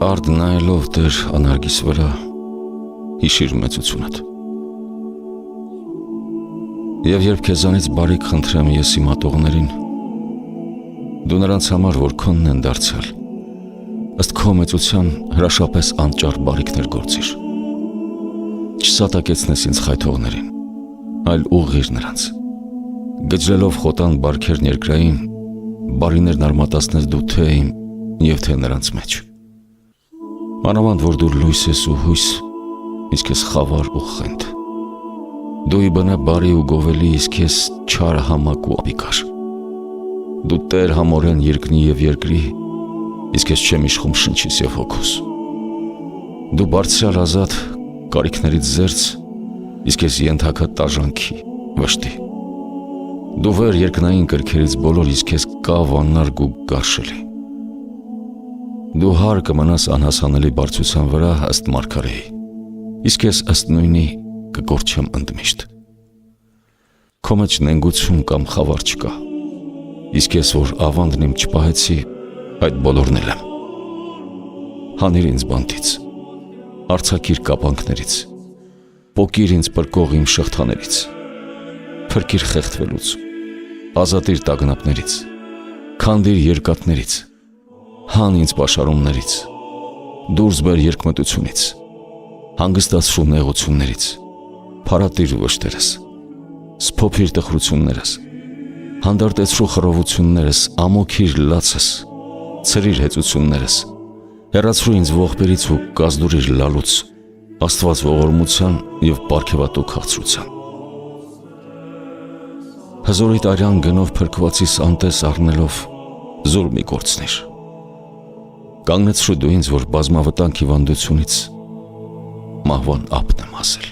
Արդ նայելով դեր անարգիս վրա հիշիր մեծությունդ։ Եվ երբ քեզանից բարիք խնդրեմ ես իմ ատողներին, դու նրանց համար, որ քոնն են դարձյալ, ըստ քո մեծության հրաշապես անճար բարիքներ գործիր։ Չսատակեցնես ինձ խայթողներին, այլ ուղղիր նրանց։ Գջլելով խոտան բարքերն երկրային, բարիներն արմատացնես դու թե իմ և թե նրանց մեջ։ Մանավանդ, որ դու լույս ես ու հույս, իսկ ես խավար ու խենթ։ Դու իբնե բարի ու գովելի, իսկ ես չար համակ ու ապիկար։ Դու տեր համորեն երկնի և երկրի, իսկ ես չեմ իշխում շնչիս և հոգուս։ Դու բարձրյալ ազատ, կարիքներից զերծ, իսկ ես ենթակա տաժանքի, վշտի։ Դու վեր երկնային կրքերից բոլոր, իսկ ես կավ անարգ ու գարշելի։ Դու հար կմնաս անհասանելի բարձրության վրա ըստ մարգարեի, իսկ ես ըստ նույնի կկորչեմ ընդմիշտ։ Քո մեջ նենգություն կամ խավար չկա, իսկ ես որ ավանդն իմ չպահեցի, այդ բոլորն էլ եմ։ Հանիր ինձ բանտից, արձակիր կապանքներից, պոկիր ինձ պրկող իմ շղթաներից, փրկիր խեղդվելուց, ազատիր տագնապներից, քանդիր երկաթներից, հան ինձ պաշարումներից, դուրս բեր երկմտությունից, հանգստացրու նեղություններից, փարատիր վշտերս, սփոփիր տխրություններս, հանդարտեցրու խռովություններս, ամոքիր լացս, ցրիր հեծություններս, հեռացրու ինձ ողբերից ու կազդուրիր լալուց, Աստված ողորմության և պարգևատու քաղցրության։ Հզորիդ արյան գնով փրկվածիս անտես առնելով զուր մի կորցնիր։ Կանգնեցրու դու ինձ, որ բազմավտանգ հիվանդությունից մահվան ափն եմ հասել։